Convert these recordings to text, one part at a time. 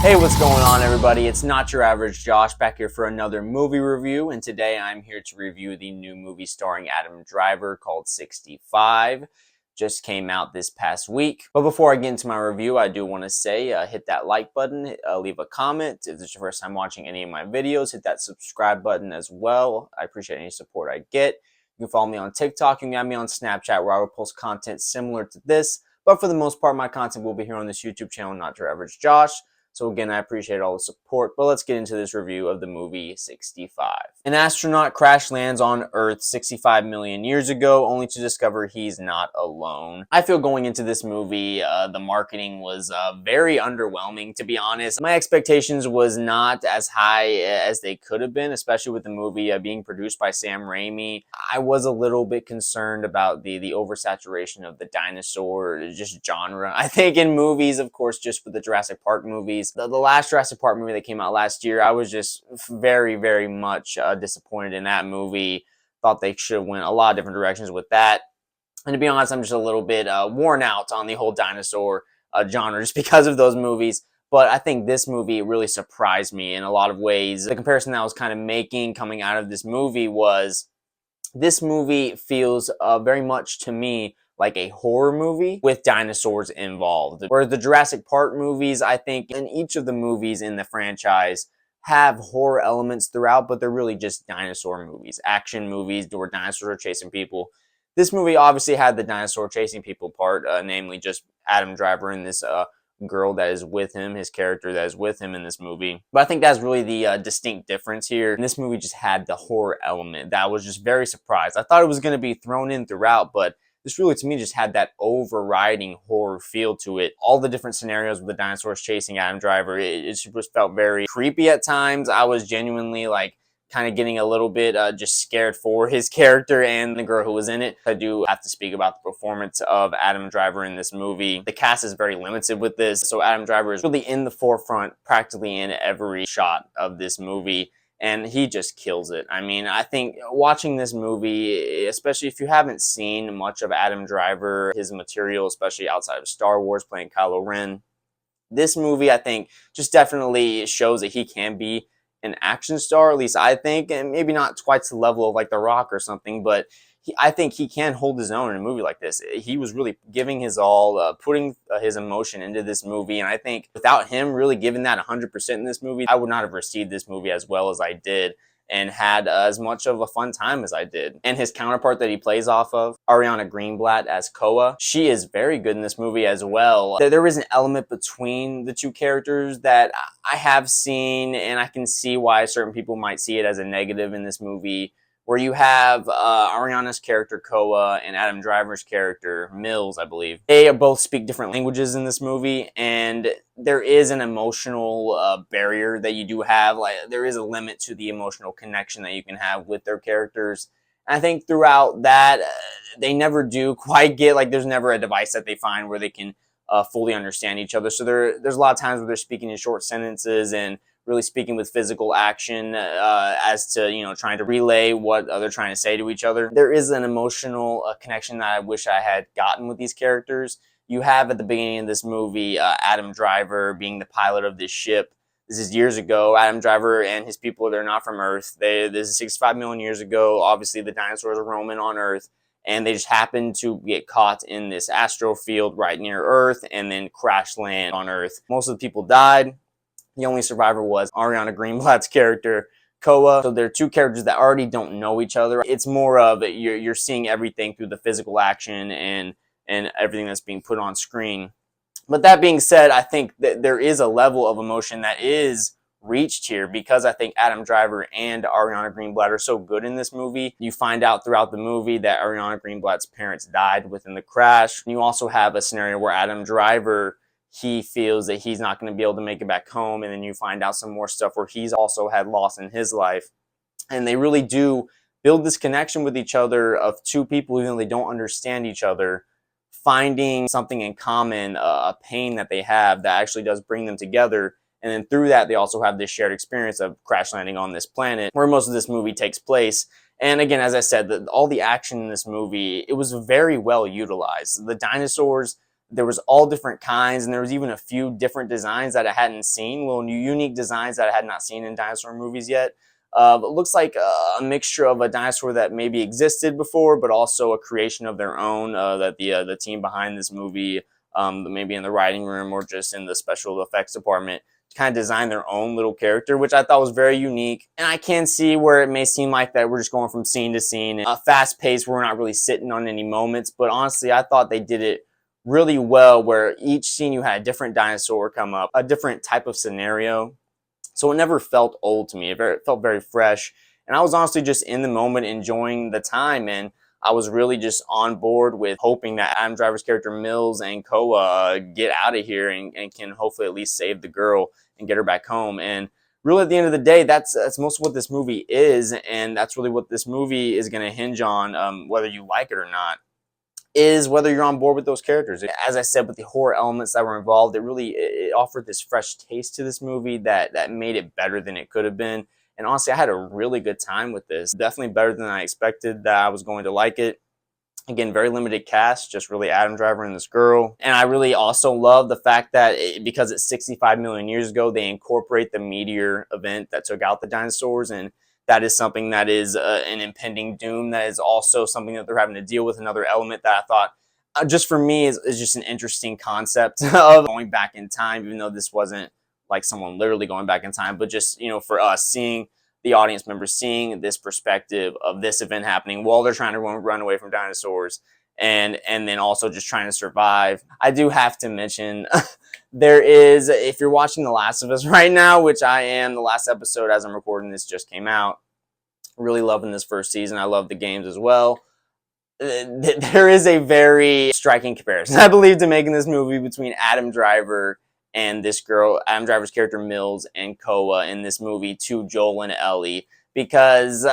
Hey, what's going on, everybody? It's Not Your Average Josh back here for another movie review, and today I'm here to review the new movie starring Adam Driver called 65. Just came out this past week. But before I get into my review, I do want to say hit that like button, leave a comment. If this is your first time watching any of my videos, hit that subscribe button as well. I appreciate any support I get. You can follow me on TikTok. You can add me on Snapchat, where I will post content similar to this. But for the most part, my content will be here on this YouTube channel, Not Your Average Josh. So again, I appreciate all the support, but let's get into this review of the movie 65. An astronaut crash lands on Earth 65 million years ago, only to discover he's not alone. I feel going into this movie, the marketing was very underwhelming, to be honest. My expectations was not as high as they could have been, especially with the movie being produced by Sam Raimi. I was a little bit concerned about the oversaturation of the dinosaur just genre. I think in movies, of course, just with the Jurassic Park movies, the last Jurassic Park movie that came out last year, I was just very, very much disappointed in that movie. Thought they should have went a lot of different directions with that. And to be honest, I'm just a little bit worn out on the whole dinosaur genre just because of those movies. But I think this movie really surprised me in a lot of ways. The comparison that I was kind of making coming out of this movie was this movie feels very much to me like a horror movie with dinosaurs involved. Whereas the Jurassic Park movies, I think in each of the movies in the franchise have horror elements throughout, but they're really just dinosaur movies, action movies where dinosaurs are chasing people. This movie obviously had the dinosaur chasing people part, namely just Adam Driver and this girl that is with him, his character that is with him in this movie. But I think that's really the distinct difference here. And this movie just had the horror element that I was just very surprised. I thought it was going to be thrown in throughout, but this really, to me, just had that overriding horror feel to it. All the different scenarios with the dinosaurs chasing Adam Driver, it just felt very creepy at times. I was genuinely like kind of getting a little bit just scared for his character and the girl who was in it. I do have to speak about the performance of Adam Driver in this movie. The cast is very limited with this, so Adam Driver is really in the forefront practically in every shot of this movie. And he just kills it. I mean, I think watching this movie, especially if you haven't seen much of Adam Driver, his material, especially outside of Star Wars, playing Kylo Ren, this movie, I think, just definitely shows that he can be an action star, at least I think, and maybe not quite to the level of like The Rock or something, but I think he can hold his own in a movie like this. He was really giving his all, putting his emotion into this movie, and I think without him really giving that 100% in this movie, I would not have received this movie as well as I did and had as much of a fun time as I did. And his counterpart that he plays off of, Ariana Greenblatt as Koa, she is very good in this movie as well. There is an element between the two characters that I have seen, and I can see why certain people might see it as a negative in this movie, where you have Ariana's character, Koa, and Adam Driver's character, Mills, I believe. They both speak different languages in this movie, and there is an emotional barrier that you do have. Like, there is a limit to the emotional connection that you can have with their characters. And I think throughout that, they never do quite get, like, there's never a device that they find where they can fully understand each other. So there's a lot of times where they're speaking in short sentences and really speaking with physical action as to, you know, trying to relay what they're trying to say to each other. There is an emotional connection that I wish I had gotten with these characters. You have at the beginning of this movie Adam Driver being the pilot of this ship. This is years ago. Adam Driver and his people, they're not from Earth. This is 65 million years ago. Obviously, the dinosaurs are roaming on Earth, and they just happen to get caught in this astrofield right near Earth and then crash land on Earth. Most of the people died. The only survivor was Ariana Greenblatt's character, Koa. So they're two characters that already don't know each other. It's more of you're seeing everything through the physical action and everything that's being put on screen. But that being said, I think that there is a level of emotion that is reached here because I think Adam Driver and Ariana Greenblatt are so good in this movie. You find out throughout the movie that Ariana Greenblatt's parents died within the crash. You also have a scenario where Adam Driver, he feels that he's not going to be able to make it back home, and then you find out some more stuff where he's also had loss in his life. And they really do build this connection with each other of two people, even though they don't understand each other, finding something in common, a pain that they have that actually does bring them together. And then through that, they also have this shared experience of crash landing on this planet where most of this movie takes place. And again, as I said, all the action in this movie, it was very well utilized. The dinosaurs, there was all different kinds, and there was even a few different designs that I hadn't seen, little new unique designs that I had not seen in dinosaur movies yet. It looks like a mixture of a dinosaur that maybe existed before, but also a creation of their own that the team behind this movie, maybe in the writing room or just in the special effects department, kind of designed their own little character, which I thought was very unique. And I can see where it may seem like that we're just going from scene to scene, a fast pace where we're not really sitting on any moments. But honestly, I thought they did it really well, where each scene you had a different dinosaur come up, a different type of scenario. So it never felt old to me. It felt very fresh. And I was honestly just in the moment, enjoying the time. And I was really just on board with hoping that Adam Driver's character Mills and Koa get out of here and can hopefully at least save the girl and get her back home. And really, at the end of the day, that's most of what this movie is. And that's really what this movie is going to hinge on, whether you like it or not, is whether you're on board with those characters. As I said, with the horror elements that were involved, it offered this fresh taste to this movie that made it better than it could have been. And honestly, I had a really good time with this. Definitely better than I expected that I was going to like it. Again, very limited cast, just really Adam Driver and this girl. And I really also love the fact that because it's 65 million years ago, they incorporate the meteor event that took out the dinosaurs, and that is something that is an impending doom. That is also something that they're having to deal with. Another element that I thought, just for me, is just an interesting concept of going back in time, even though this wasn't like someone literally going back in time, but just, for us, seeing the audience members, seeing this perspective of this event happening while they're trying to run away from dinosaurs, and then also just trying to survive. I do have to mention there is, if you're watching The Last of Us right now, which I am, the last episode as I'm recording this just came out. Really loving this first season. I love the games as well. There is a very striking comparison, I believe, to making this movie between Adam Driver and this girl, Adam Driver's character Mills, and Koa in this movie, to Joel and Ellie. Because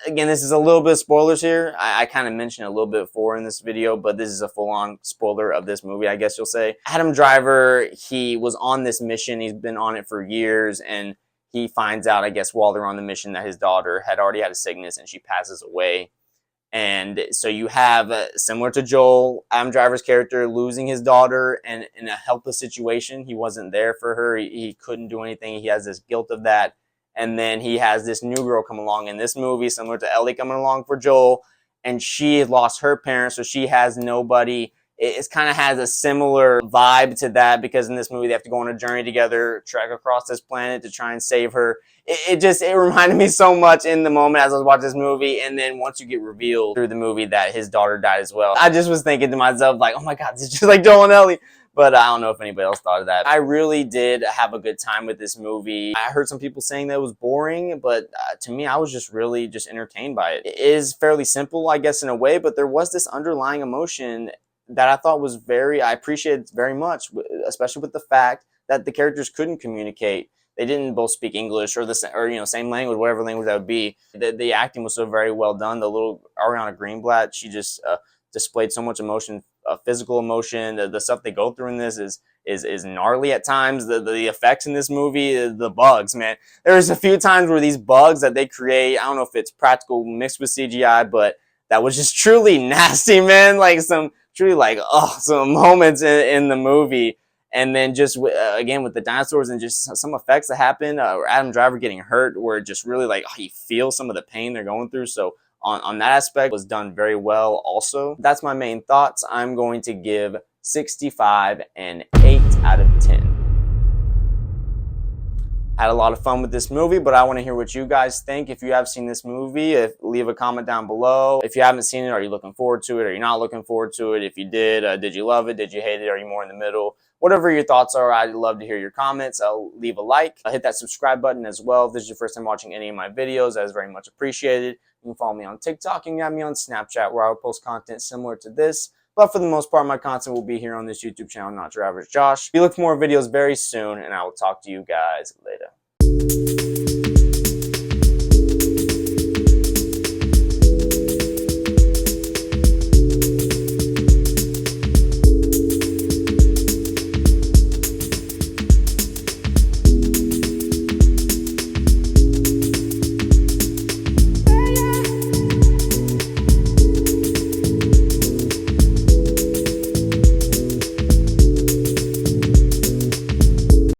again, this is a little bit of spoilers here. I kind of mentioned it a little bit before in this video, but this is a full-on spoiler of this movie, I guess you'll say. Adam Driver, he was on this mission. He's been on it for years, and he finds out, I guess, while they're on the mission, that his daughter had already had a sickness and she passes away. And so you have, similar to Joel, Adam Driver's character losing his daughter and in a helpless situation. He wasn't there for her. He couldn't do anything. He has this guilt of that. And then he has this new girl come along in this movie, similar to Ellie coming along for Joel. And she lost her parents, so she has nobody. It kind of has a similar vibe to that, because in this movie they have to go on a journey together, trek across this planet to try and save her. It reminded me so much in the moment as I was watching this movie, and then once you get revealed through the movie that his daughter died as well, I just was thinking to myself, like, oh my god, it's just like Joel and Ellie. But I don't know if anybody else thought of that. I really did have a good time with this movie. I heard some people saying that it was boring, but to me, I was just really just entertained by it. It is fairly simple, I guess, in a way, but there was this underlying emotion that I thought was I appreciated very much, especially with the fact that the characters couldn't communicate. They didn't both speak English or same language, whatever language that would be. The acting was so very well done. The little Ariana Greenblatt, she just displayed so much emotion, physical emotion. The stuff they go through in this is gnarly at times. The effects in this movie, the bugs, man. There's a few times where these bugs that they create, I don't know if it's practical mixed with CGI, but that was just truly nasty, man. Like some moments in the movie. And then just, again, with the dinosaurs and just some effects that happen, or Adam Driver getting hurt, where it just really, you feel some of the pain they're going through. So on that aspect, was done very well also. That's my main thoughts. I'm going to give 65 and 8 out of 10. Had a lot of fun with this movie, but I want to hear what you guys think. If you have seen this movie, leave a comment down below. If you haven't seen it, are you looking forward to it? Are you not looking forward to it? If you did you love it? Did you hate it? Are you more in the middle? Whatever your thoughts are, I'd love to hear your comments. Leave a like. Hit that subscribe button as well. If this is your first time watching any of my videos, that is very much appreciated. You can follow me on TikTok. You can have me on Snapchat, where I will post content similar to this. But for the most part, my content will be here on this YouTube channel, Not Your Average Josh. We look for more videos very soon, and I will talk to you guys later.